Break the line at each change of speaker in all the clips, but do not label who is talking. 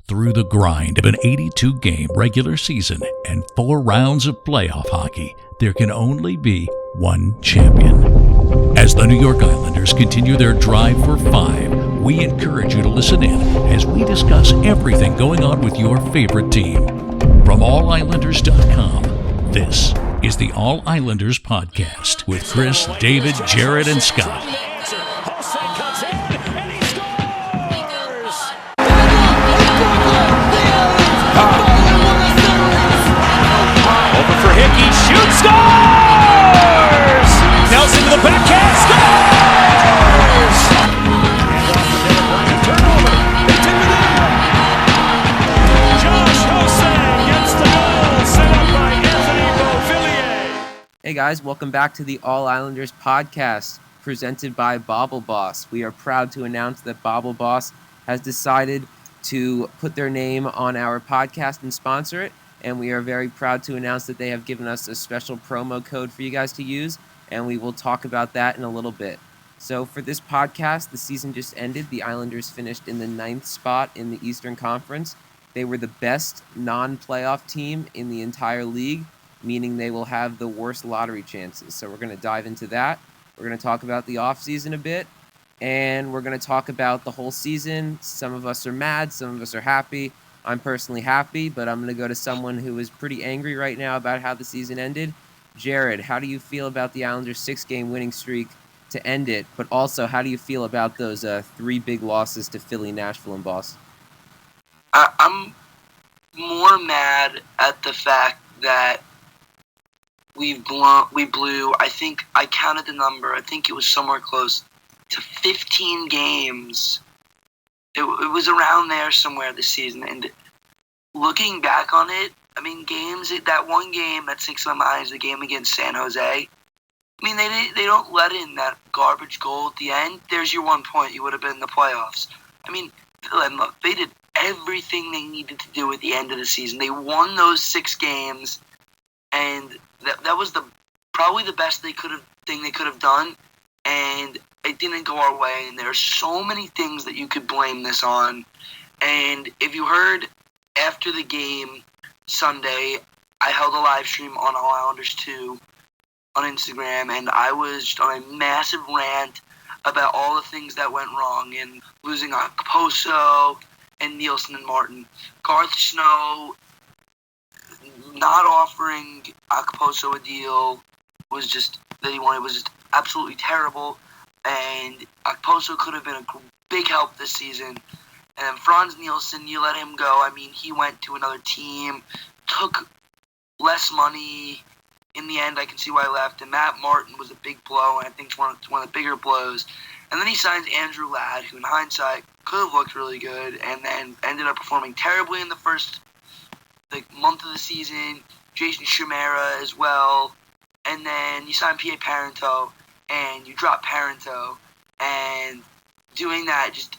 Through the grind of an 82-game regular season and 4 rounds of playoff hockey, there can only be one champion. As the New York Islanders continue their drive for 5, we encourage you to listen in as we discuss everything going on with your favorite team. From allislanders.com, this is the All Islanders Podcast with Chris, David, Jared, and Scott.
Hickey shoots, scores! Nelson to the backhand, scores! Turnover, they take it in. Josh Ho-Sang gets the goal, set up by Anthony Beauvillier.
Hey guys, welcome back to the All Islanders Podcast, presented by Bobble Boss. We are proud to announce that Bobble Boss has decided to put their name on our podcast and sponsor it. And we are very proud to announce that they have given us a special promo code for you guys to use, and we will talk about that in a little bit. So for this podcast, the season just ended. The Islanders finished in the 9th spot in the Eastern Conference. They were the best non-playoff team in the entire league, meaning they will have the worst lottery chances. So we're going to dive into that. We're going to talk about the offseason a bit, and we're going to talk about the whole season. Some of us are mad, some of us are happy. I'm personally happy, but I'm going to go to someone who is pretty angry right now about how the season ended. Jared, how do you feel about the Islanders' 6-game winning streak to end it? But also, how do you feel about those 3 big losses to Philly, Nashville, and Boston?
I'm more mad at the fact that we blew, I think, I counted the number, I think it was somewhere close to 15 games. It was around there somewhere this season, and looking back on it, I mean, that one game that sticks in my mind is the game against San Jose. I mean, they don't let in that garbage goal at the end. There's your 1 point. You would have been in the playoffs. I mean, look, they did everything they needed to do at the end of the season. They won those 6 games, and that was probably the best thing they could have done, and it didn't go our way, and there are so many things that you could blame this on. And if you heard after the game Sunday, I held a live stream on All Islanders 2 on Instagram, and I was just on a massive rant about all the things that went wrong in losing Okposo and Nielsen and Martin. Garth Snow not offering Okposo a deal was just absolutely terrible. And Okposo could have been a big help this season. And then Franz Nielsen, you let him go. I mean, he went to another team, took less money. In the end, I can see why he left. And Matt Martin was a big blow, and I think it's one of the bigger blows. And then he signs Andrew Ladd, who in hindsight could have looked really good, and then ended up performing terribly in the first month of the season. Jason Chimera as well. And then you sign P.A. Parento, and you drop Parento, and doing that just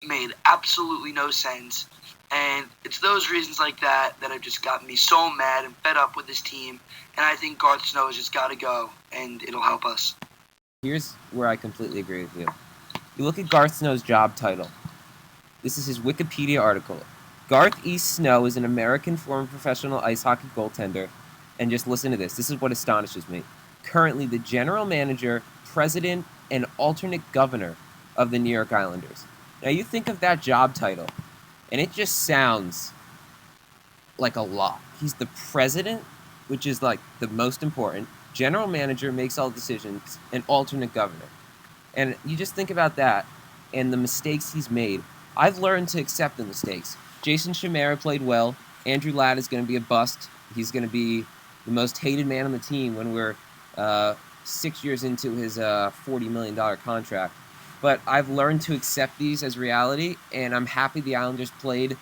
made absolutely no sense. And it's those reasons like that that have just gotten me so mad and fed up with this team. And I think Garth Snow has just got to go, and it'll help us.
Here's where I completely agree with you. You look at Garth Snow's job title. This is his Wikipedia article. Garth E. Snow is an American former professional ice hockey goaltender. And just listen to this. This is what astonishes me. Currently the general manager, president, and alternate governor of the New York Islanders. Now you think of that job title, and it just sounds like a lot. He's the president, which is like the most important. General manager makes all decisions, and alternate governor. And you just think about that and the mistakes he's made. I've learned to accept the mistakes. Jason Chimera played well. Andrew Ladd is going to be a bust. He's going to be the most hated man on the team when we're 6 years into his $40 million contract. But I've learned to accept these as reality, and I'm happy the Islanders played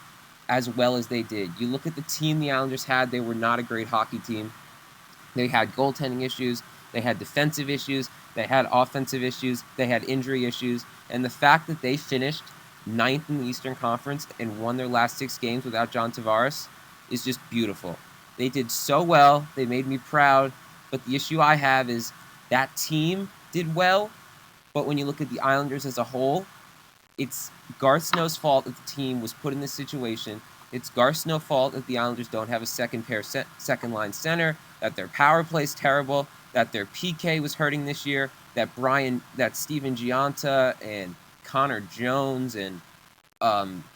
as well as they did. You look at the team the Islanders had, they were not a great hockey team. They had goaltending issues, they had defensive issues, they had offensive issues, they had injury issues, and the fact that they finished 9th in the Eastern Conference and won their last 6 games without John Tavares is just beautiful. They did so well, they made me proud, but the issue I have is that team did well, but when you look at the Islanders as a whole, it's Garth Snow's fault that the team was put in this situation. It's Garth Snow's fault that the Islanders don't have a second line center, that their power play is terrible, that their PK was hurting this year, that Steven Giunta and Connor Jones and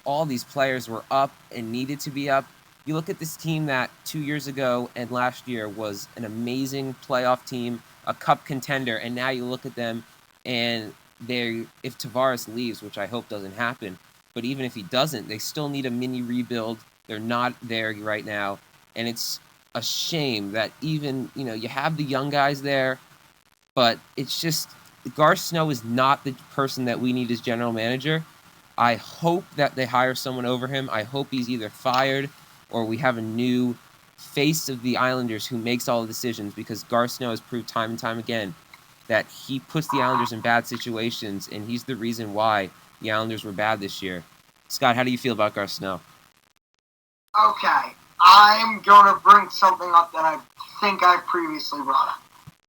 all these players were up and needed to be up. You look at this team that 2 years ago and last year was an amazing playoff team, a cup contender, and now you look at them and if Tavares leaves, which I hope doesn't happen, but even if he doesn't, they still need a mini rebuild. They're not there right now, and it's a shame that even, you have the young guys there, but it's just Garth Snow is not the person that we need as general manager. I hope that they hire someone over him. I hope he's either fired or we have a new face of the Islanders who makes all the decisions, because Garth Snow has proved time and time again that he puts the Islanders in bad situations, and he's the reason why the Islanders were bad this year. Scott, how do you feel about Garth Snow?
Okay, I'm going to bring something up that I think I previously brought up.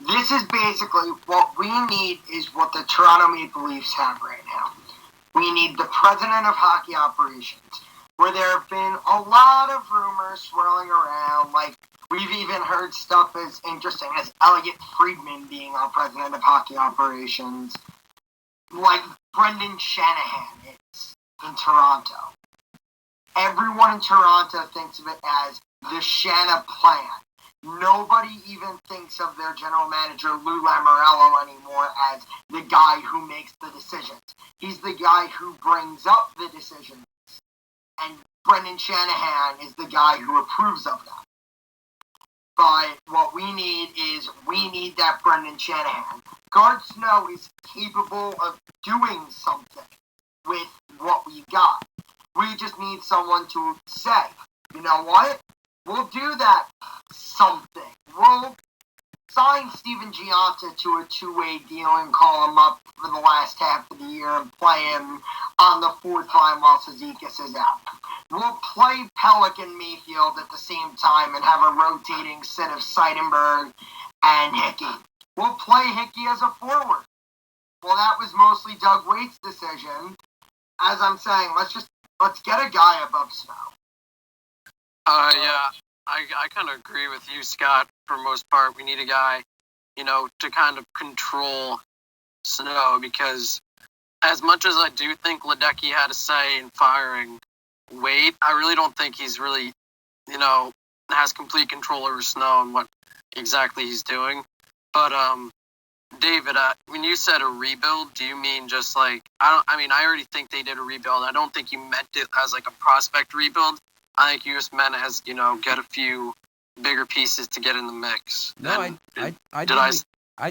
This is basically what we need is what the Toronto Maple Leafs have right now. We need the president of hockey operations, where there have been a lot of rumors swirling around. Like, we've even heard stuff as interesting as Elliot Friedman being our president of hockey operations, like Brendan Shanahan is in Toronto. Everyone in Toronto thinks of it as the Shana plan. Nobody even thinks of their general manager, Lou Lamoriello, anymore as the guy who makes the decisions. He's the guy who brings up the decisions. And Brendan Shanahan is the guy who approves of them. But what we need that Brendan Shanahan. Garth Snow is capable of doing something with what we got. We just need someone to say, you know what? We'll do that something. We'll sign Steven Giunta to a two-way deal and call him up for the last half of the year and play him on the fourth line while Cizikas is out. We'll play Pelican Mayfield at the same time and have a rotating set of Seidenberg and Hickey. We'll play Hickey as a forward. Well, that was mostly Doug Waite's decision. As I'm saying, let's get a guy above Snow.
Yeah, I kind of agree with you, Scott. For most part, we need a guy, to kind of control Snow, because as much as I do think Ledecky had a say in firing Wade, I really don't think he's really, has complete control over Snow and what exactly he's doing. But, David, when you said a rebuild, do you mean just like, I already think they did a rebuild. I don't think you meant it as like a prospect rebuild. I think you just meant it as, get a few bigger pieces to get in the mix.
No, I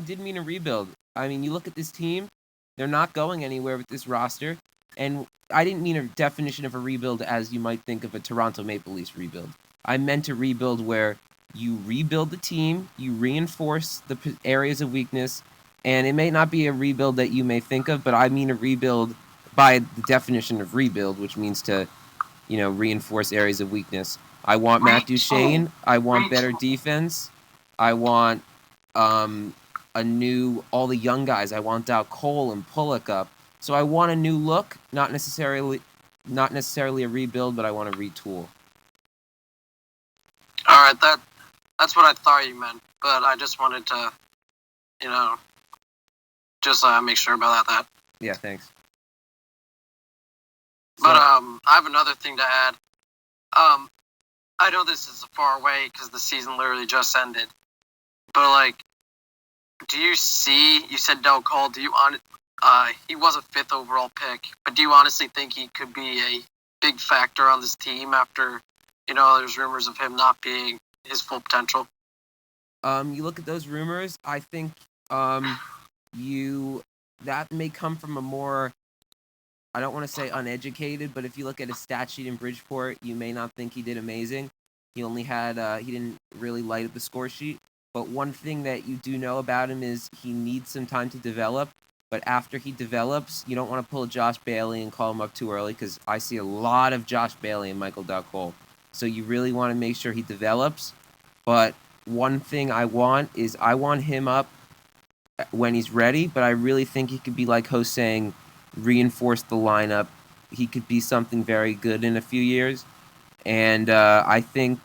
did mean a rebuild. I mean, you look at this team, they're not going anywhere with this roster. And I didn't mean a definition of a rebuild as you might think of a Toronto Maple Leafs rebuild. I meant a rebuild where you rebuild the team, you reinforce the areas of weakness, and it may not be a rebuild that you may think of, but I mean a rebuild by the definition of rebuild, which means to reinforce areas of weakness. I want Matt Duchene. I want better defense. I want all the young guys. I want Dow Cole and Pullock up. So I want a new look, not necessarily a rebuild, but I want to retool.
All right, that's what I thought you meant, but I just wanted to, just make sure about that.
Yeah, thanks.
But I have another thing to add. I know this is far away because the season literally just ended. But do you see? You said Del Cole. He was a 5th overall pick. But do you honestly think he could be a big factor on this team after there's rumors of him not being his full potential?
You look at those rumors. I think that may come from a more, I don't want to say uneducated, but if you look at his stat sheet in Bridgeport, you may not think he did amazing. He only had, he didn't really light up the score sheet. But one thing that you do know about him is he needs some time to develop. But after he develops, you don't want to pull a Josh Bailey and call him up too early, because I see a lot of Josh Bailey and Michael Duckhole. So you really want to make sure he develops. But one thing I want him up when he's ready, but I really think he could be like Ho-Sang reinforce the lineup. He could be something very good in a few years. And I think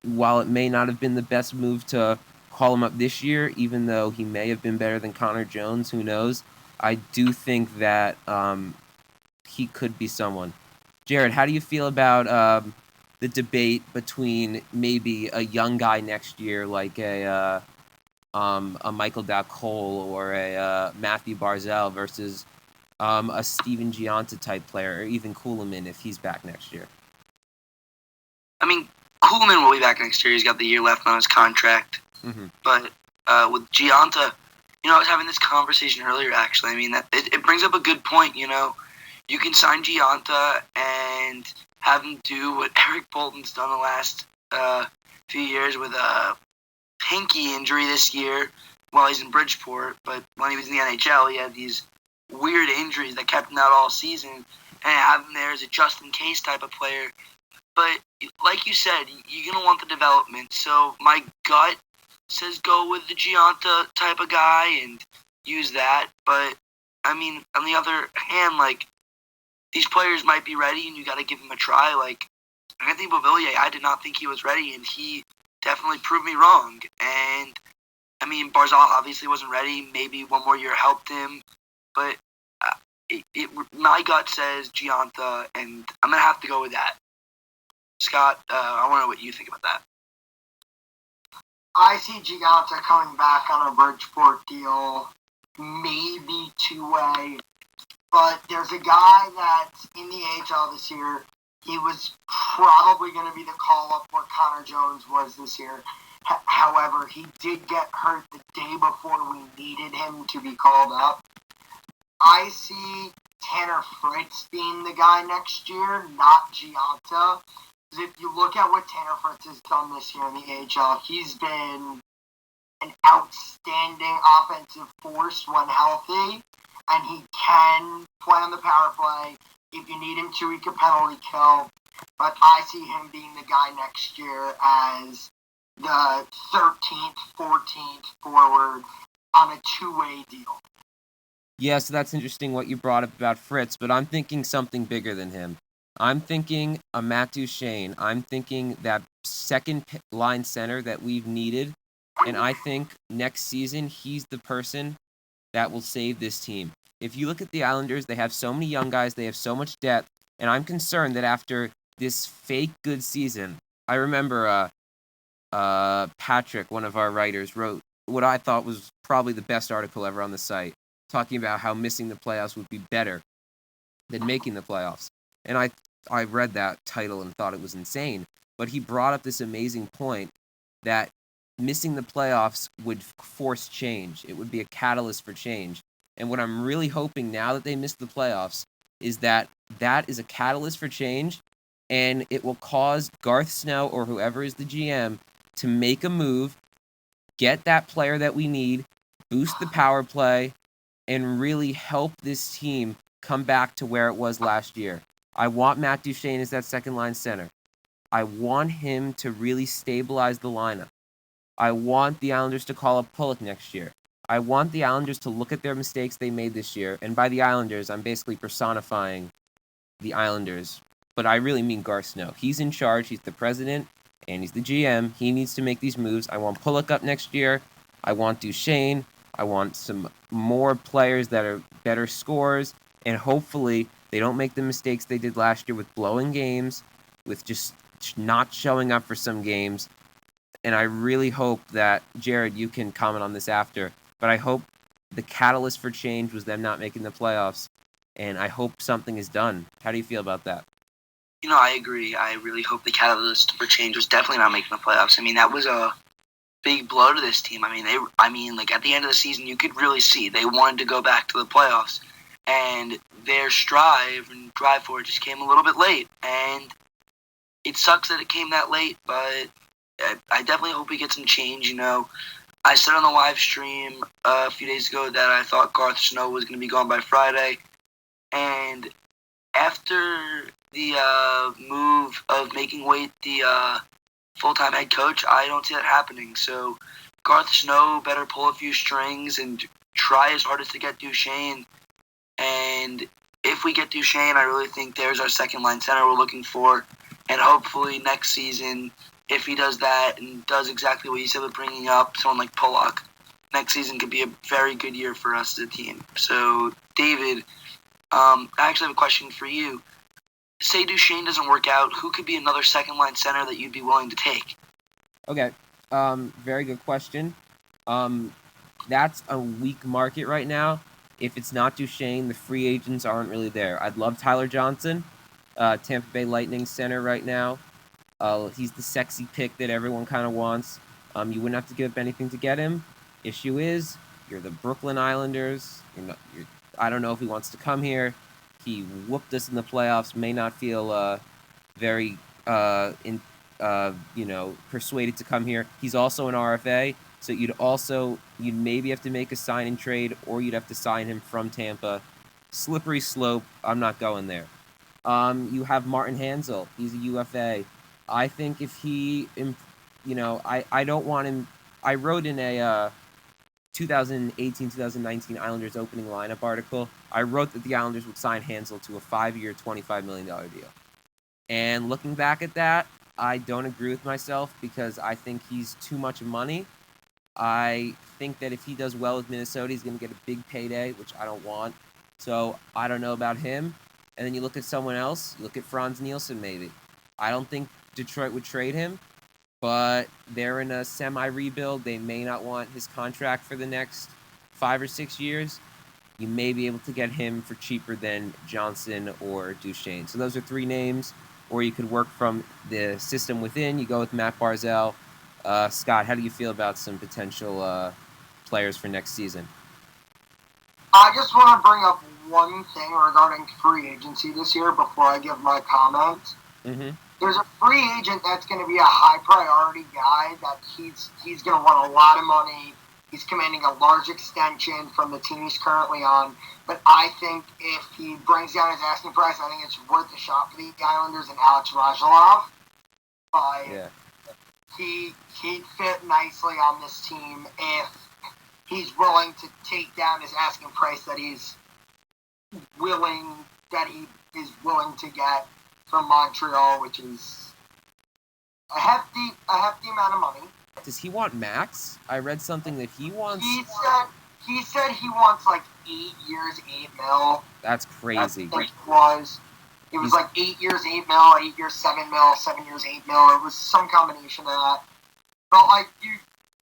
while it may not have been the best move to call him up this year, even though he may have been better than Connor Jones, who knows, I do think that he could be someone. Jared, how do you feel about the debate between maybe a young guy next year like a Michael Dow Cole or a Matthew Barzell versus a Steven Gianta type player, or even Kuhlman if he's back next year?
I mean, Kuhlman will be back next year. He's got the year left on his contract.
Mm-hmm.
But with Gianta, I was having this conversation earlier, actually. I mean, that it brings up a good point, You can sign Gianta and have him do what Eric Bolton's done the last few years with a pinky injury this year while he's in Bridgeport. But when he was in the NHL, he had these weird injuries that kept him out all season. And have him there as a just-in-case type of player. But like you said, you're going to want the development. So my gut says go with the Gianta type of guy and use that. But, I mean, on the other hand, these players might be ready and you got to give them a try. Anthony Beauvillier, I did not think he was ready, and he definitely proved me wrong. And, I mean, Barzal obviously wasn't ready. Maybe one more year helped him. But my gut says Gianta, and I'm going to have to go with that. Scott, I want to know what you think about that.
I see Gianta coming back on a Bridgeport deal, maybe two-way. But there's a guy that's in the AHL this year. He was probably going to be the call-up where Connor Jones was this year. However, he did get hurt the day before we needed him to be called up. I see Tanner Fritz being the guy next year, not Gianta. If you look at what Tanner Fritz has done this year in the AHL, he's been an outstanding offensive force when healthy, and he can play on the power play. If you need him to, he can penalty kill. But I see him being the guy next year as the 13th, 14th forward on a two-way deal.
Yeah, so that's interesting what you brought up about Fritz, but I'm thinking something bigger than him. I'm thinking a Matt Duchene. I'm thinking that second line center that we've needed. And I think next season, he's the person that will save this team. If you look at the Islanders, they have so many young guys. They have so much depth. And I'm concerned that after this fake good season, I remember Patrick, one of our writers, wrote what I thought was probably the best article ever on the site, talking about how missing the playoffs would be better than making the playoffs. And I read that title and thought it was insane. But he brought up this amazing point that missing the playoffs would force change. It would be a catalyst for change. And what I'm really hoping now that they missed the playoffs is that is a catalyst for change, and it will cause Garth Snow or whoever is the GM to make a move, get that player that we need, boost the power play, and really help this team come back to where it was last year. I want Matt Duchene as that second-line center. I want him to really stabilize the lineup. I want the Islanders to call up Pulock next year. I want the Islanders to look at their mistakes they made this year. And by the Islanders, I'm basically personifying the Islanders. But I really mean Garth Snow. He's in charge. He's the president, and he's the GM. He needs to make these moves. I want Pulock up next year. I want Duchene. I want some more players that are better scorers. And hopefully they don't make the mistakes they did last year with blowing games, with just not showing up for some games. And I really hope that, Jared, you can comment on this after, but I hope the catalyst for change was them not making the playoffs, and I hope something is done. How do you feel about that?
I agree. I really hope the catalyst for change was definitely not making the playoffs. I mean, that was a big blow to this team. I mean, at the end of the season, you could really see they wanted to go back to the playoffs, and their drive for it just came a little bit late, and it sucks that it came that late, but I definitely hope we get some change. I said on the live stream a few days ago that I thought Garth Snow was going to be gone by Friday, and after the move of making Wade the full-time head coach, I don't see that happening. So Garth Snow better pull a few strings and try his hardest to get Duchene. And if we get Duchesne, I really think there's our second line center we're looking for. And hopefully next season, if he does that and does exactly what you said with bringing up someone like Pollock, next season could be a very good year for us as a team. So, David, I actually have a question for you. Say Duchesne doesn't work out, who could be another second line center that you'd be willing to take?
Okay. Very good question. That's a weak market right now. If it's not Duchesne, the free agents aren't really there. I'd love Tyler Johnson, Tampa Bay Lightning center right now. He's the sexy pick that everyone kind of wants. You wouldn't have to give up anything to get him. Issue is, you're the Brooklyn Islanders. I don't know if he wants to come here. He whooped us in the playoffs. May not feel very persuaded to come here. He's also an RFA, so you'd maybe have to make a sign and trade, or you'd have to sign him from Tampa. Slippery slope. I'm not going there. You have Martin Hanzal. He's a UFA. I think if he, I don't want him. I wrote in a 2018-2019 Islanders opening lineup article, I wrote that the Islanders would sign Hanzal to a 5-year, $25 million deal. And looking back at that, I don't agree with myself because I think he's too much money. I think that if he does well with Minnesota, he's going to get a big payday, which I don't want. So I don't know about him. And then you look at someone else, you look at Franz Nielsen maybe. I don't think Detroit would trade him, but they're in a semi-rebuild. They may not want his contract for the next 5 or 6 years. You may be able to get him for cheaper than Johnson or Duchesne. So those are 3 names. Or you could work from the system within. You go with Matt Barzal. Scott, how do you feel about some potential players for next season?
I just want to bring up one thing regarding free agency this year before I give my comments.
Mm-hmm.
There's a free agent that's going to be a high priority guy that he's going to want a lot of money. He's commanding a large extension from the team he's currently on. But I think if he brings down his asking price, I think it's worth a shot for the Islanders and Alex Radulov. But he'd fit nicely on this team if he's willing to take down his asking price that he is willing to get from Montreal, which is a hefty amount of money.
Does he want max? I read something that he wants.
He said he wants like 8 years, $8 million.
That's crazy.
It was like 8 years, $8 million, 8 years, $7 million, 7 years, $8 million. It was some combination of that. But like,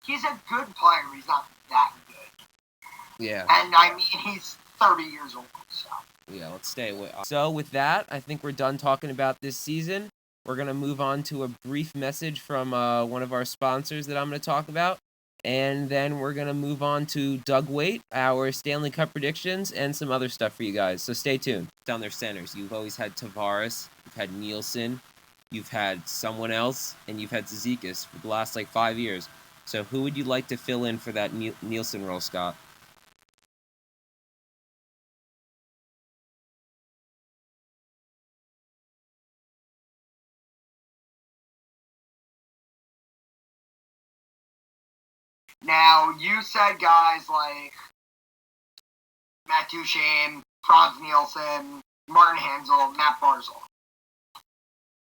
he's a good player. He's not that good.
Yeah.
And I mean, he's 30 years old. So.
Yeah, let's stay away. So with that, I think we're done talking about this season. We're going to move on to a brief message from one of our sponsors that I'm going to talk about. And then we're going to move on to Doug Waite, our Stanley Cup predictions, and some other stuff for you guys. So stay tuned. Down their centers, you've always had Tavares, you've had Nielsen, you've had someone else, and you've had Zizekas for the last 5 years. So who would you like to fill in for that Nielsen role, Scott?
Now, you said guys like Matt Duchesne, Franz Nielsen, Martin Hanzal, Matt Barzal.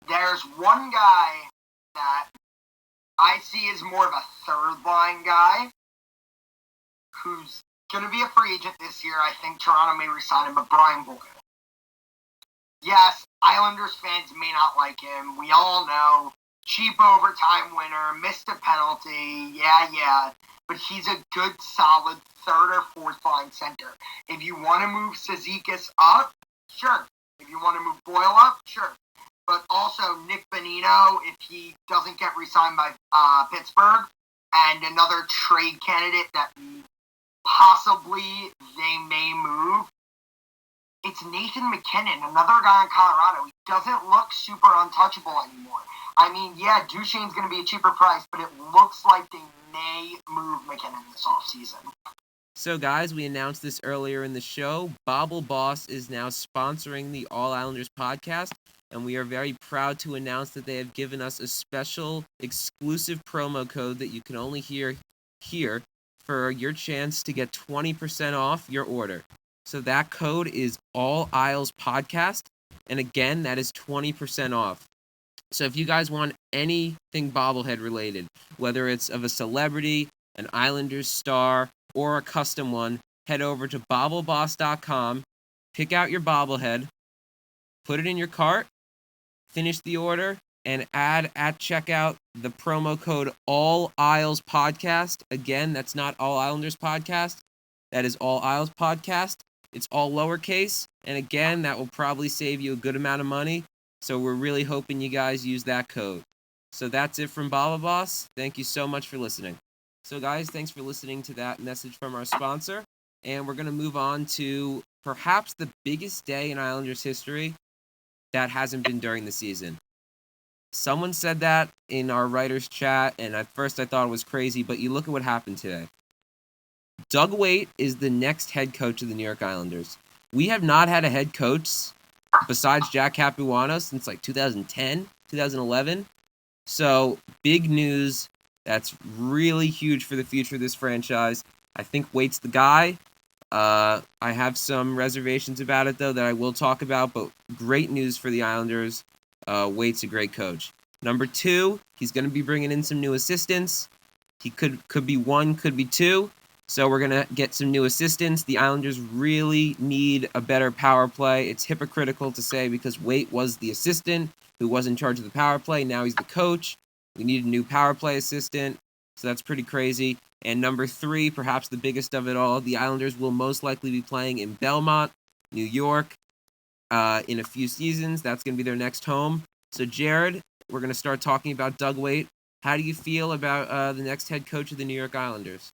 There's one guy that I see as more of a third-line guy who's going to be a free agent this year. I think Toronto may resign him, but Brian Boyle. Yes, Islanders fans may not like him. We all know. Cheap overtime winner, missed a penalty, yeah. But he's a good, solid third or fourth line center. If you want to move Zizekas up, sure. If you want to move Boyle up, sure. But also Nick Bonino, if he doesn't get re-signed by Pittsburgh, and another trade candidate that possibly they may move, it's Nathan McKinnon, another guy in Colorado. He doesn't look super untouchable anymore. I mean, yeah, Duchene's going to be a cheaper price, but it looks like they may move McKinnon this offseason.
So, guys, we announced this earlier in the show. Bobble Boss is now sponsoring the All Islanders podcast, and we are very proud to announce that they have given us a special exclusive promo code that you can only hear here for your chance to get 20% off your order. So that code is All Isles Podcast. And again, that is 20% off. So if you guys want anything bobblehead related, whether it's of a celebrity, an Islanders star, or a custom one, head over to bobbleboss.com, pick out your bobblehead, put it in your cart, finish the order, and add at checkout the promo code All Isles Podcast. Again, that's not All Islanders Podcast. That is All Isles Podcast. It's all lowercase. And again, that will probably save you a good amount of money. So we're really hoping you guys use that code. So that's it from Baba Boss. Thank you so much for listening. So guys, thanks for listening to that message from our sponsor. And we're going to move on to perhaps the biggest day in Islanders history that hasn't been during the season. Someone said that in our writers' chat, and at first I thought it was crazy, but you look at what happened today. Doug Weight is the next head coach of the New York Islanders. We have not had a head coach besides Jack Capuano since like 2010, 2011. So big news. That's really huge for the future of this franchise. I think Wait's the guy. I have some reservations about it, though, that I will talk about, but great news for the Islanders. Wait's a great coach. Number 2, he's going to be bringing in some new assistants. He could be 1, could be 2. So we're going to get some new assistants. The Islanders really need a better power play. It's hypocritical to say because Wait was the assistant who was in charge of the power play. Now he's the coach. We need a new power play assistant. So that's pretty crazy. And number 3, perhaps the biggest of it all, the Islanders will most likely be playing in Belmont, New York, in a few seasons. That's going to be their next home. So, Jared, we're going to start talking about Doug Weight. How do you feel about the next head coach of the New York Islanders?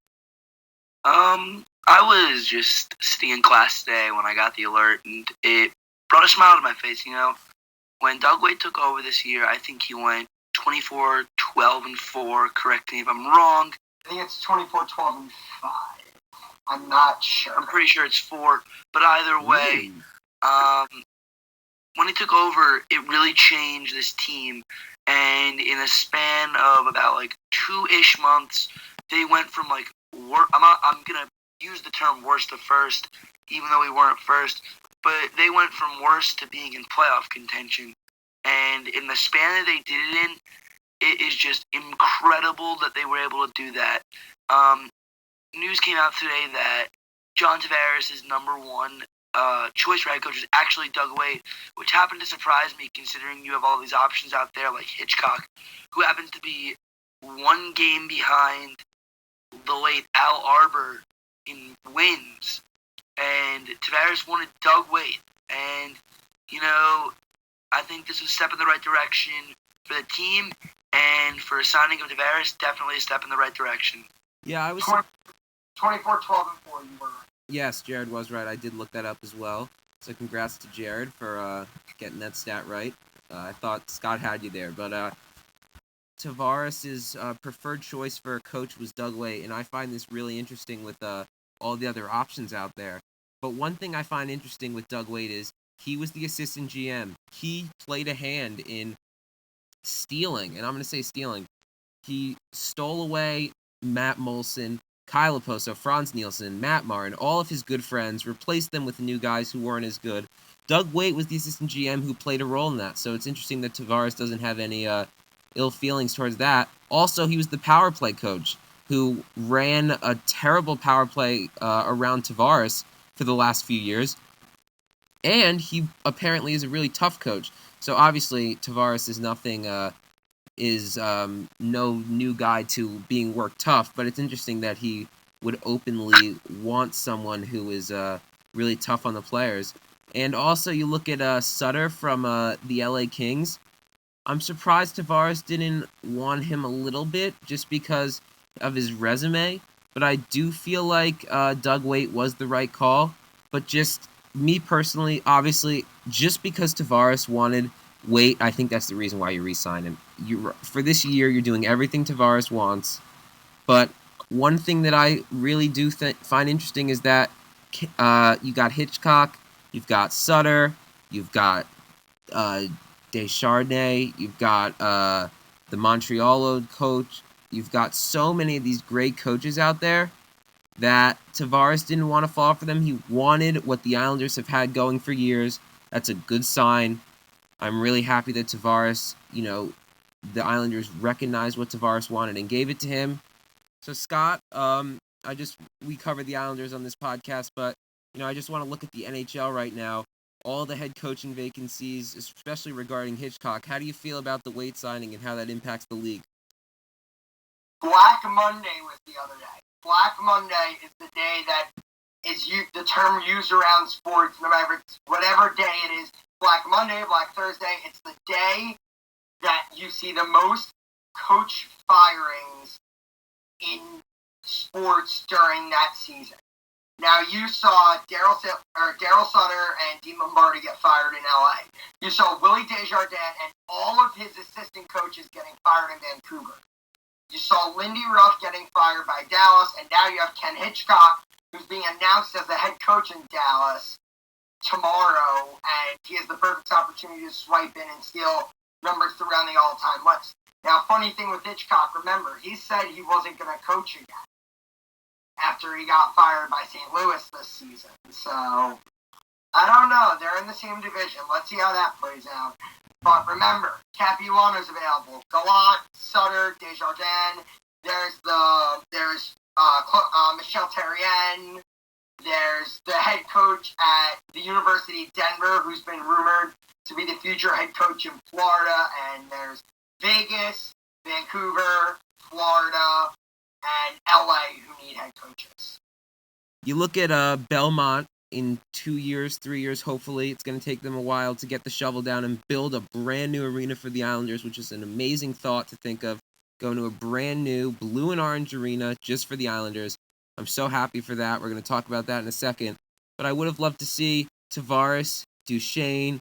I was just sitting in class today when I got the alert, and it brought a smile to my face, you know. When Doug Weight took over this year, I think he went 24, 12, and 4. Correct me if I'm wrong.
I think it's 24, 12, and 5. I'm not sure.
I'm pretty sure it's 4. But either way, when he took over, it really changed this team. And in a span of about like 2-ish months, they went from like I'm gonna use the term worst to first, even though we weren't first. But they went from worst to being in playoff contention. And in the span that they did it in, it is just incredible that they were able to do that. News came out today that John Tavares' number 1 choice head coach is actually Doug Weight, which happened to surprise me considering you have all these options out there like Hitchcock, who happens to be 1 game behind the late Al Arbor in wins. And Tavares wanted Doug Weight. And, you know, I think this was a step in the right direction for the team, and for signing of Tavares, definitely a step in the right direction.
Yeah, I was
24, 12, and 4, you were right.
Yes, Jared was right. I did look that up as well. So congrats to Jared for getting that stat right. I thought Scott had you there, but Tavares' preferred choice for a coach was Doug Weight, and I find this really interesting with all the other options out there. But one thing I find interesting with Doug Weight is he was the assistant GM. He played a hand in stealing, and I'm going to say stealing. He stole away Matt Molson, Kyle Oposo, Franz Nielsen, Matt Martin, all of his good friends, replaced them with new guys who weren't as good. Doug Weight was the assistant GM who played a role in that, so it's interesting that Tavares doesn't have any ill feelings towards that. Also, he was the power play coach who ran a terrible power play around Tavares for the last few years, and he apparently is a really tough coach. So obviously, Tavares is no new guy to being worked tough, but it's interesting that he would openly want someone who is really tough on the players. And also, you look at Sutter from the LA Kings. I'm surprised Tavares didn't want him a little bit just because of his resume, but I do feel like Doug Weight was the right call. But just me personally, obviously, just because Tavares wanted Weight, I think that's the reason why you re-sign him. For this year, you're doing everything Tavares wants. But one thing that I really do find interesting is that you got Hitchcock, you've got Sutter, you've got Deschardins, you've got the Montreal coach. You've got so many of these great coaches out there. that Tavares didn't want to fall for them. He wanted what the Islanders have had going for years. That's a good sign. I'm really happy that Tavares, the Islanders recognized what Tavares wanted and gave it to him. So Scott, we covered the Islanders on this podcast, but I just want to look at the NHL right now. All the head coaching vacancies, especially regarding Hitchcock. How do you feel about the Waite signing and how that impacts the league?
Black Monday was the other day. Black Monday is the day that is the term used around sports, no matter whatever day it is. Black Monday, Black Thursday, it's the day that you see the most coach firings in sports during that season. Now, you saw Daryl Sutter and Dean Lombardi get fired in LA. You saw Willie Desjardins and all of his assistant coaches getting fired in Vancouver. You saw Lindy Ruff getting fired by Dallas, and now you have Ken Hitchcock, who's being announced as the head coach in Dallas tomorrow, and he has the perfect opportunity to swipe in and steal number 3 on the all-time list. Now, funny thing with Hitchcock, remember, he said he wasn't going to coach again after he got fired by St. Louis this season. So, I don't know. They're in the same division. Let's see how that plays out. But remember, Capuano's available. Gallant, Sutter, Desjardins. There's Michel Therrien. There's the head coach at the University of Denver, who's been rumored to be the future head coach in Florida. And there's Vegas, Vancouver, Florida, and LA, who need head coaches.
You look at Belmont in 2 years, 3 years, hopefully. It's going to take them a while to get the shovel down and build a brand new arena for the Islanders, which is an amazing thought to think of. Going to a brand new blue and orange arena just for the Islanders. I'm so happy for that. We're going to talk about that in a second. But I would have loved to see Tavares, Duchesne,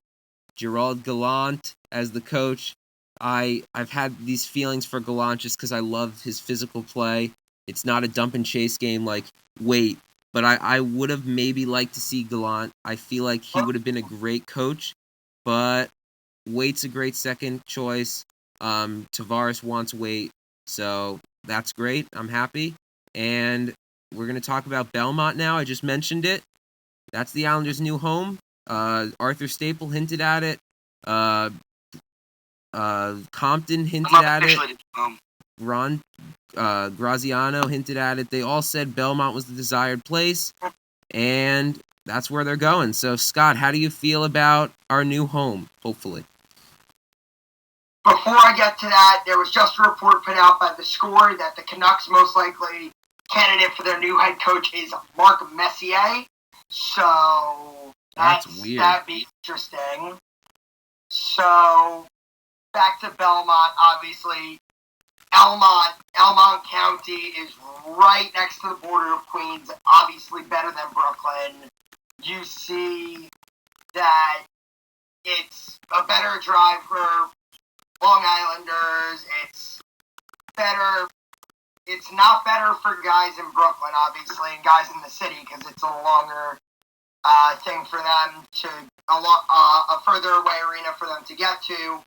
Gerald Gallant as the coach. I've had these feelings for Gallant just because I love his physical play. It's not a dump and chase game like Waite, but I would have maybe liked to see Gallant. I feel like he would have been a great coach, but Waite's a great second choice. Tavares wants Waite, so that's great. I'm happy. And we're going to talk about Belmont now. I just mentioned it. That's the Islanders' new home. Arthur Staple hinted at it. Compton hinted at it. Ron Graziano hinted at it. They all said Belmont was the desired place, and that's where they're going. So, Scott, how do you feel about our new home, hopefully?
Before I get to that, there was just a report put out by The Score that the Canucks' most likely candidate for their new head coach is Mark Messier. So,
that's weird.
That'd be interesting. So, back to Belmont, obviously. Elmont County is right next to the border of Queens, obviously better than Brooklyn. You see that it's a better drive for Long Islanders. It's better. It's not better for guys in Brooklyn, obviously, and guys in the city, because it's a longer thing for them to, a further away arena for them to get to.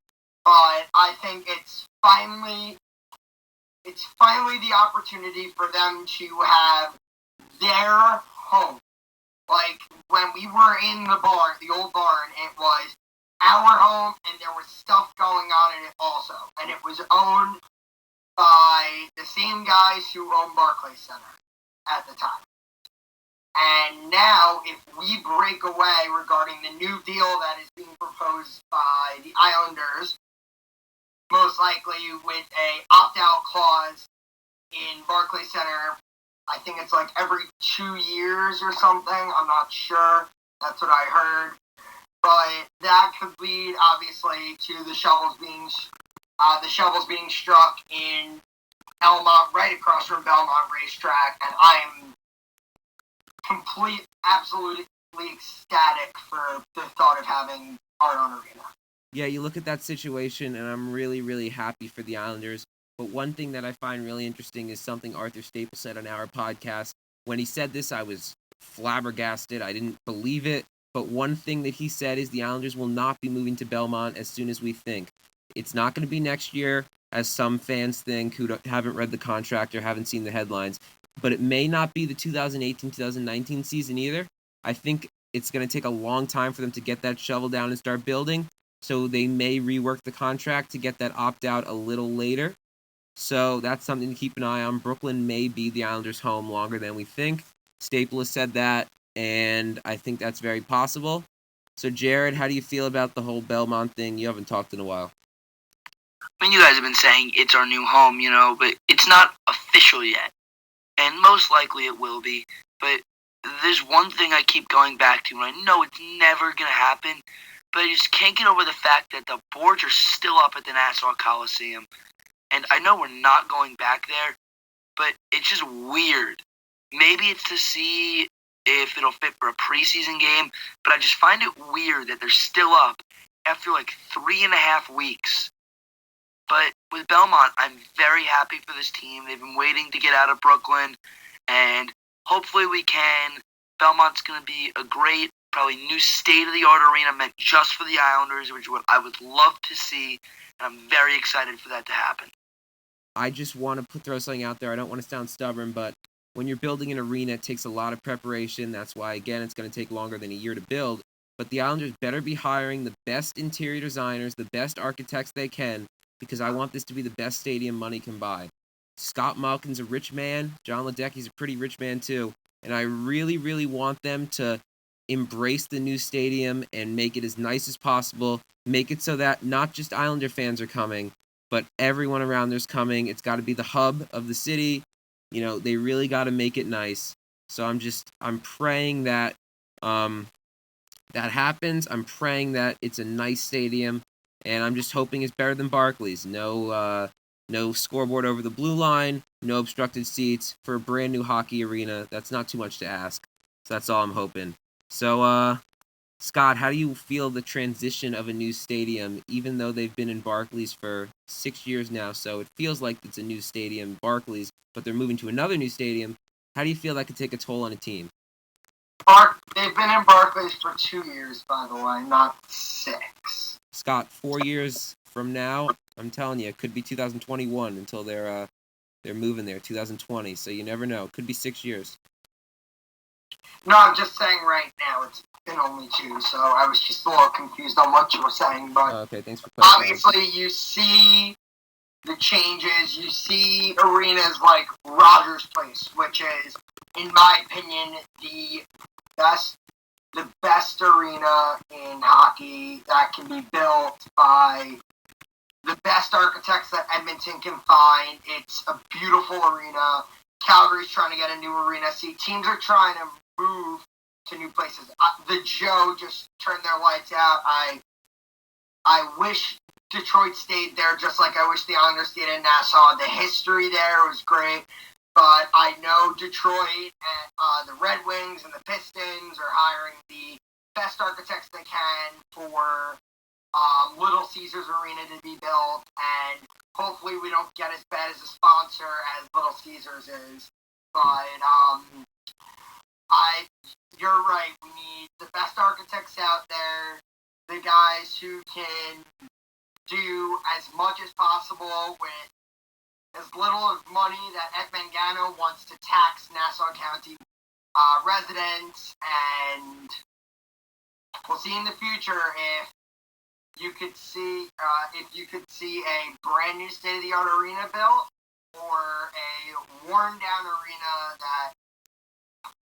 But I think it's finally the opportunity for them to have their home. Like, when we were in the barn, the old barn, it was our home, and there was stuff going on in it also. And it was owned by the same guys who owned Barclays Center at the time. And now, if we break away regarding the new deal that is being proposed by the Islanders, most likely with a opt-out clause in Barclays Center, I think it's like every 2 years or something. I'm not sure. That's what I heard. But that could lead, obviously, to the shovels being struck in Elmont, right across from Belmont Racetrack, and I'm absolutely ecstatic for the thought of having our own arena.
Yeah, you look at that situation, and I'm really, really happy for the Islanders. But one thing that I find really interesting is something Arthur Staple said on our podcast. When he said this, I was flabbergasted. I didn't believe it. But one thing that he said is the Islanders will not be moving to Belmont as soon as we think. It's not going to be next year, as some fans think who haven't read the contract or haven't seen the headlines. but it may not be the 2018-2019 season either. I think it's going to take a long time for them to get that shovel down and start building, so they may rework the contract to get that opt-out a little later. So that's something to keep an eye on. Brooklyn may be the Islanders' home longer than we think. Staple has said that, and I think that's very possible. So, Jared, how do you feel about the whole Belmont thing? You haven't talked in a while.
I mean, you guys have been saying it's our new home, but it's not official yet. And most likely it will be. But there's one thing I keep going back to, and I know it's never going to happen, but I just can't get over the fact that the boards are still up at the Nassau Coliseum. And I know we're not going back there, but it's just weird. Maybe it's to see if it'll fit for a preseason game, but I just find it weird that they're still up after like 3.5 weeks. But with Belmont, I'm very happy for this team. They've been waiting to get out of Brooklyn, and hopefully we can. Belmont's going to be a great, probably new state-of-the-art arena meant just for the Islanders, which is what I would love to see, and I'm very excited for that to happen.
I just want to throw something out there. I don't want to sound stubborn, but when you're building an arena, it takes a lot of preparation. That's why, again, it's going to take longer than a year to build. But the Islanders better be hiring the best interior designers, the best architects they can, because I want this to be the best stadium money can buy. Scott Malkin's a rich man. John Ledecky's a pretty rich man too. And I really, really want them to embrace the new stadium and make it as nice as possible. Make it so that not just Islander fans are coming, but everyone around there's coming. It's got to be the hub of the city. They really got to make it nice. So I'm praying that that happens. I'm praying that it's a nice stadium, and I'm just hoping it's better than Barclays. No scoreboard over the blue line, no obstructed seats for a brand new hockey arena. That's not too much to ask. So that's all I'm hoping. So, Scott, how do you feel the transition of a new stadium, even though they've been in Barclays for 6 years now? So it feels like it's a new stadium, Barclays, but they're moving to another new stadium. How do you feel that could take a toll on a team?
They've been in Barclays for 2 years, by the way, not 6.
Scott, 4 years from now, I'm telling you, it could be 2021 until they're moving there, 2020. So you never know. It could be 6 years.
No, I'm just saying right now it's been only 2, so I was just a little confused on what you were saying. But
okay, thanks for clarifying.
Obviously, you see the changes. You see arenas like Rogers Place, which is, in my opinion, the best arena in hockey that can be built by the best architects that Edmonton can find. It's a beautiful arena. Calgary's trying to get a new arena. See, teams are trying to move to new places. The Joe just turned their lights out. I wish Detroit stayed there, just like I wish the Islanders stayed in Nassau. The history there was great, but I know Detroit and the Red Wings and the Pistons are hiring the best architects they can for Little Caesars Arena to be built, and hopefully we don't get as bad as a sponsor as Little Caesars is. But you're right. We need the best architects out there, the guys who can do as much as possible with as little of money that Ed Mangano wants to tax Nassau County residents, and we'll see in the future if you could see a brand new state-of-the-art arena built or a worn-down arena that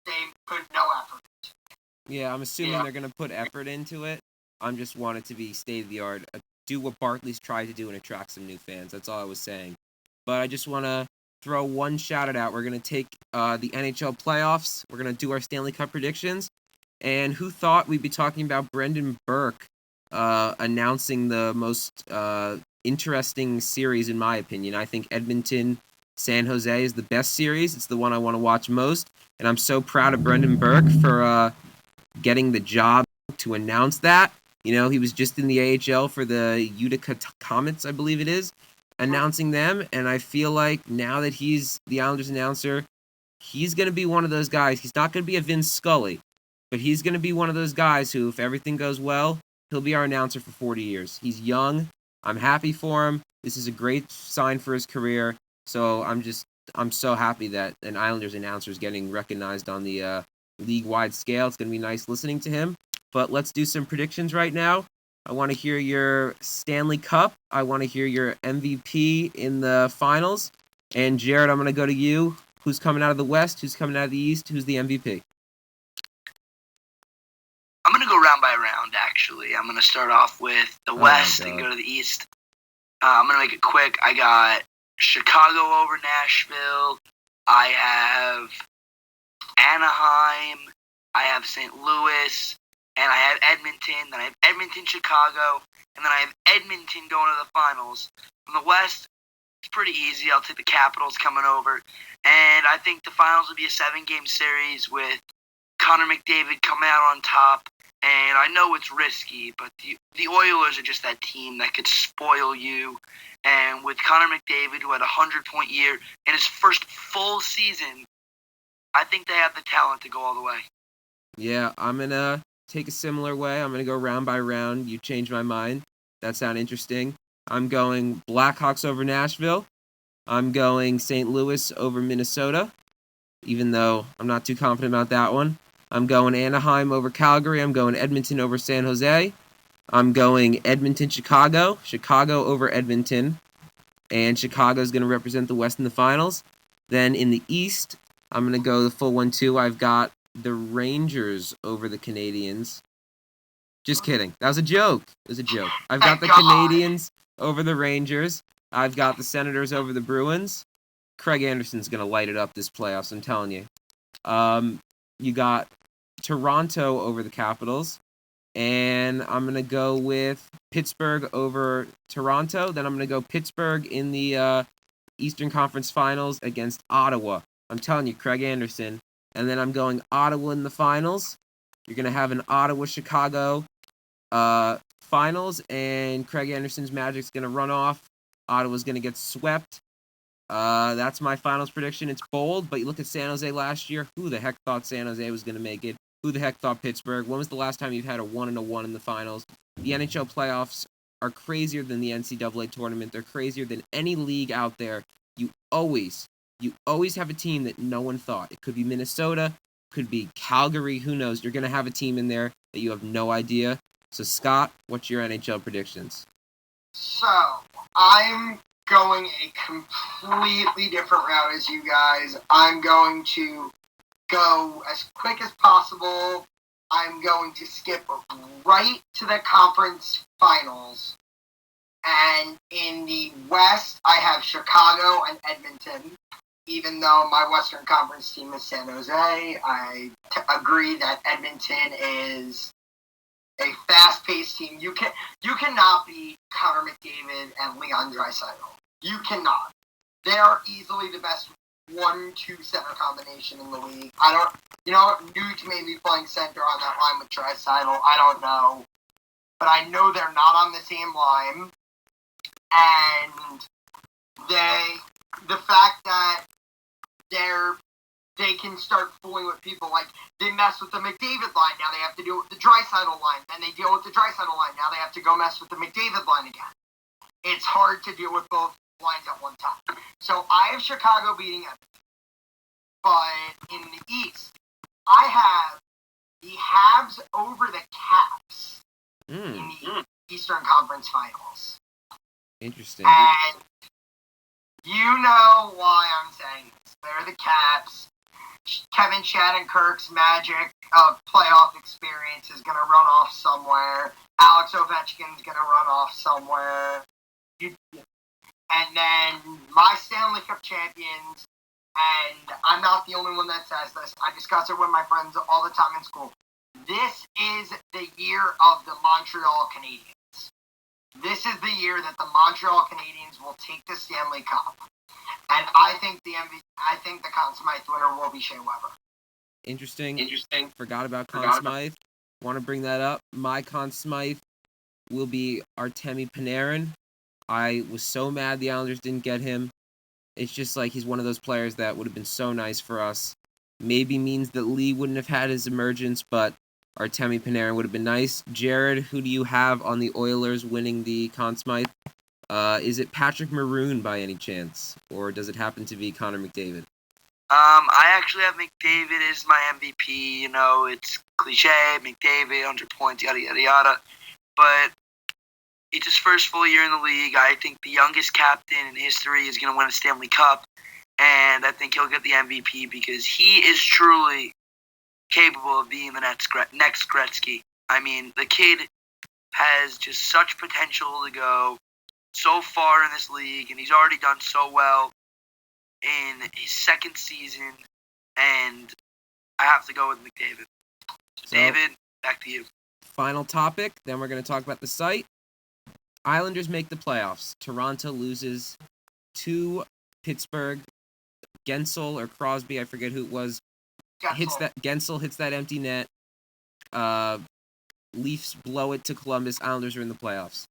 they put no effort into.
Yeah, I'm assuming they're going to put effort into it. I just want it to be state-of-the-art. Do what Barclays tried to do and attract some new fans. That's all I was saying. But I just want to throw one shout-out out. We're going to take the NHL playoffs. We're going to do our Stanley Cup predictions. And who thought we'd be talking about Brendan Burke announcing the most interesting series, in my opinion. I think Edmonton San Jose is the best series. It's the one I want to watch most, and I'm so proud of Brendan Burke for getting the job to announce that. He was just in the AHL for the Utica Comets, I believe it is, announcing them, and I feel like now that he's the Islanders announcer, he's going to be one of those guys. He's not going to be a Vince Scully, but he's going to be one of those guys who, if everything goes well, he'll be our announcer for 40 years. He's young. I'm happy for him. This is a great sign for his career. So I'm just I'm so happy that an Islanders announcer is getting recognized on the league-wide scale. It's going to be nice listening to him. But let's do some predictions right now. I want to hear your Stanley Cup. I want to hear your MVP in the finals. And Jared, I'm going to go to you. Who's coming out of the West? Who's coming out of the East? Who's the MVP?
I'm going to go round by round, actually. I'm going to start off with the West and go to the East. I'm going to make it quick. I got Chicago over Nashville. I have Anaheim. I have St. Louis. And I have Edmonton. Then I have Edmonton, Chicago. And then I have Edmonton going to the finals. From the West, it's pretty easy. I'll take the Capitals coming over. And I think the finals will be a 7-game series with Connor McDavid coming out on top. And I know it's risky, but the Oilers are just that team that could spoil you. And with Connor McDavid, who had a 100-point year in his first full season, I think they have the talent to go all the way.
Yeah, I'm going to take a similar way. I'm going to go round by round. You changed my mind. That sounds interesting. I'm going Blackhawks over Nashville. I'm going St. Louis over Minnesota, even though I'm not too confident about that one. I'm going Anaheim over Calgary. I'm going Edmonton over San Jose. I'm going Edmonton, Chicago. Chicago over Edmonton. And Chicago's going to represent the West in the finals. Then in the East, I'm going to go the full 1-2. I've got the Rangers over the Canadiens. Just kidding. That was a joke. It was a joke. I've got the Canadiens over the Rangers. I've got the Senators over the Bruins. Craig Anderson's going to light it up this playoffs, I'm telling you. You got Toronto over the Capitals. And I'm going to go with Pittsburgh over Toronto. Then I'm going to go Pittsburgh in the Eastern Conference Finals against Ottawa. I'm telling you, Craig Anderson. And then I'm going Ottawa in the finals. You're going to have an Ottawa-Chicago finals, and Craig Anderson's Magic's going to run off. Ottawa's going to get swept. That's my finals prediction. It's bold, but you look at San Jose last year. Who the heck thought San Jose was going to make it? Who the heck thought Pittsburgh? When was the last time you've had a 1-1 in the finals? The NHL playoffs are crazier than the NCAA tournament. They're crazier than any league out there. You always have a team that no one thought. It could be Minnesota, could be Calgary, who knows? You're going to have a team in there that you have no idea. So, Scott, what's your NHL predictions?
So, I'm going a completely different route as you guys. I'm going to go as quick as possible. I'm going to skip right to the conference finals. And in the West, I have Chicago and Edmonton. Even though my Western Conference team is San Jose, I agree that Edmonton is a fast-paced team. You cannot beat Connor McDavid and Leon Draisaitl. You cannot. They are easily the best 1-2 center combination in the league. Nuge may be playing center on that line with Draisaitl. I don't know. But I know they're not on the same line. And the fact that they can start fooling with people, like they mess with the McDavid line, now they have to deal with the Draisaitl line, then they deal with the Draisaitl line, now they have to go mess with the McDavid line again. It's hard to deal with both lines at one time. So I have Chicago beating Edmonton. But in the East, I have the Habs over the Caps in the Eastern Conference Finals.
Interesting.
And you know why I'm saying this. They're the Caps. Kevin Shattenkirk's Magic playoff experience is going to run off somewhere. Alex Ovechkin's going to run off somewhere. And then my Stanley Cup champions, and I'm not the only one that says this. I discuss it with my friends all the time in school. This is the year of the Montreal Canadiens. This is the year that the Montreal Canadiens will take the Stanley Cup. And I think the Conn Smythe winner will be Shea Weber.
Interesting. Forgot about Conn Smythe. Want to bring that up. My Conn Smythe will be Artemi Panarin. I was so mad the Islanders didn't get him. It's just like he's one of those players that would have been so nice for us. Maybe means that Lee wouldn't have had his emergence, but Artemi Panarin would have been nice. Jared, who do you have on the Oilers winning the Conn Smythe? Is it Patrick Maroon by any chance, or does it happen to be Connor McDavid?
I actually have McDavid as my MVP. You know, it's cliche, McDavid, 100 points, yada, yada, yada. But it's his first full year in the league. I think the youngest captain in history is going to win a Stanley Cup. And I think he'll get the MVP because he is truly capable of being the next Gretzky. I mean, the kid has just such potential to go so far in this league, and he's already done so well in his second season, and I have to go with McDavid. So, David, back to you.
Final topic, then we're going to talk about the site. Islanders make the playoffs. Toronto loses to Pittsburgh. Gensel or Crosby, I forget who it was, Gensel hits that empty net. Leafs blow it to Columbus. Islanders are in the playoffs.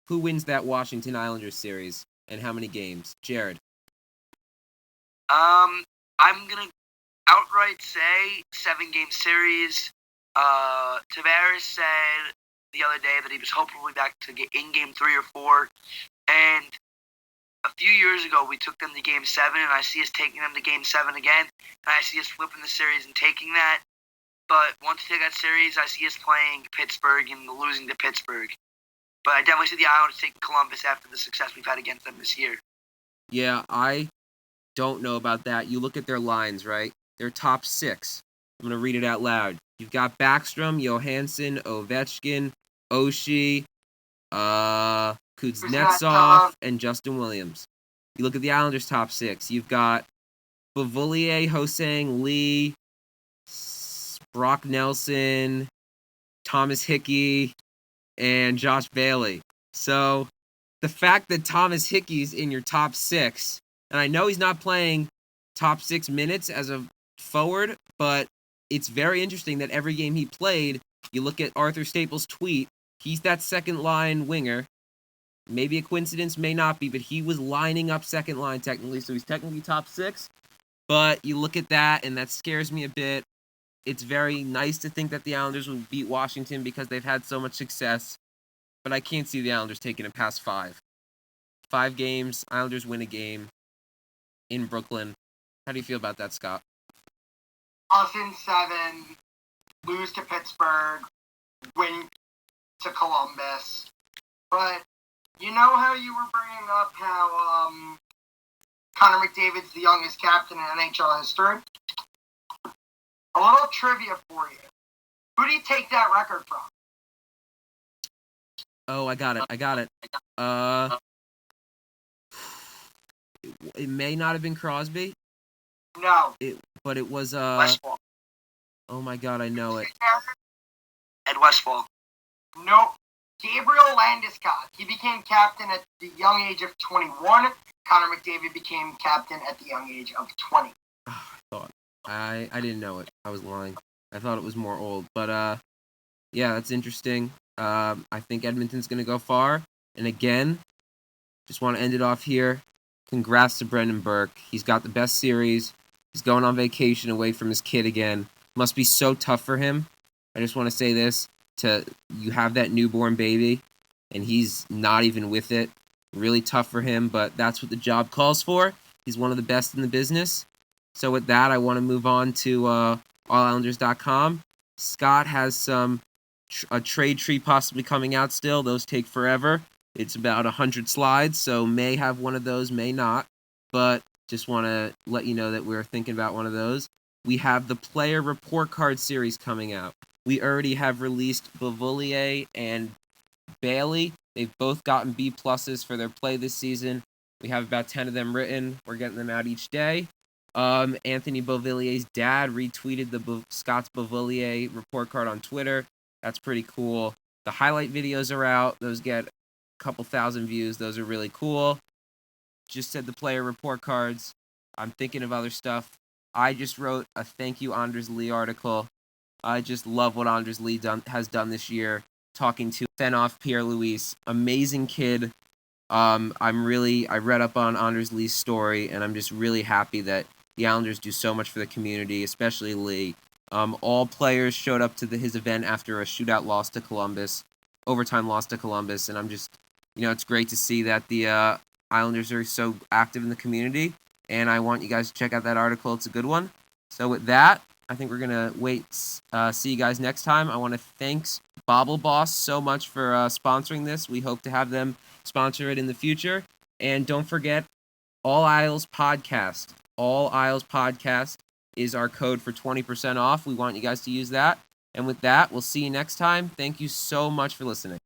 Who wins that Washington Islanders series, and how many games? Jared.
I'm gonna outright say 7-game series. Tavares said the other day that he was hopefully back to get in game 3 or 4, and a few years ago, we took them to Game 7, and I see us taking them to Game 7 again, and I see us flipping the series and taking that. But once we take that series, I see us playing Pittsburgh and losing to Pittsburgh. But I definitely see the Islanders taking Columbus after the success we've had against them this year.
Yeah, I don't know about that. You look at their lines, right? Their top 6. I'm going to read it out loud. You've got Backstrom, Johansson, Ovechkin, Oshie, Kuznetsov, and Justin Williams. You look at the Islanders' top 6. You've got Beauvillier, Ho-Sang, Lee, Brock Nelson, Thomas Hickey, and Josh Bailey. So the fact that Thomas Hickey's in your top 6, and I know he's not playing top 6 minutes as a forward, but it's very interesting that every game he played, you look at Arthur Staples' tweet, he's that second-line winger. Maybe a coincidence, may not be, but he was lining up second line technically, so he's technically top 6. But you look at that, and that scares me a bit. It's very nice to think that the Islanders will beat Washington because they've had so much success, but I can't see the Islanders taking it past 5. 5 games, Islanders win a game in Brooklyn. How do you feel about that, Scott?
Us in 7, lose to Pittsburgh, win to Columbus, but you know how you were bringing up how Connor McDavid's the youngest captain in NHL history? A little trivia for you. Who do you take that record from?
Oh, I got it. It may not have been Crosby.
No.
But it was
Westfall.
Oh my God, I know it.
Ed Westfall.
Nope. Gabriel Landeskog. He became captain at the young age of 21. Connor McDavid became captain at the young age of 20.
I didn't know it. I was lying. I thought it was more old. But yeah, that's interesting. I think Edmonton's going to go far. And again, just want to end it off here. Congrats to Brendan Burke. He's got the best series. He's going on vacation away from his kid again. Must be so tough for him. I just want to say this. You have that newborn baby, and he's not even with it. Really tough for him, but that's what the job calls for. He's one of the best in the business. So with that, I want to move on to allislanders.com. Scott has a trade tree possibly coming out still. Those take forever. It's about 100 slides, so may have one of those, may not. But just want to let you know that we're thinking about one of those. We have the player report card series coming out. We already have released Beauvillier and Bailey. They've both gotten B+ for their play this season. We have about 10 of them written. We're getting them out each day. Anthony Beauvillier's dad retweeted the Scott's Beauvillier report card on Twitter. That's pretty cool. The highlight videos are out. Those get a couple thousand views. Those are really cool. Just said the player report cards. I'm thinking of other stuff. I just wrote a thank you Anders Lee article. I just love what Anders Lee has done this year. Talking to Fenoff Pierre-Louis, amazing kid. I read up on Anders Lee's story, and I'm just really happy that the Islanders do so much for the community, especially Lee. All players showed up to his event after a shootout loss to Columbus, overtime loss to Columbus, and I'm just it's great to see that the Islanders are so active in the community, and I want you guys to check out that article. It's a good one. So with that, I think we're going to see you guys next time. I want to thank Bobble Boss so much for sponsoring this. We hope to have them sponsor it in the future. And don't forget, All Isles Podcast. All Isles Podcast is our code for 20% off. We want you guys to use that. And with that, we'll see you next time. Thank you so much for listening.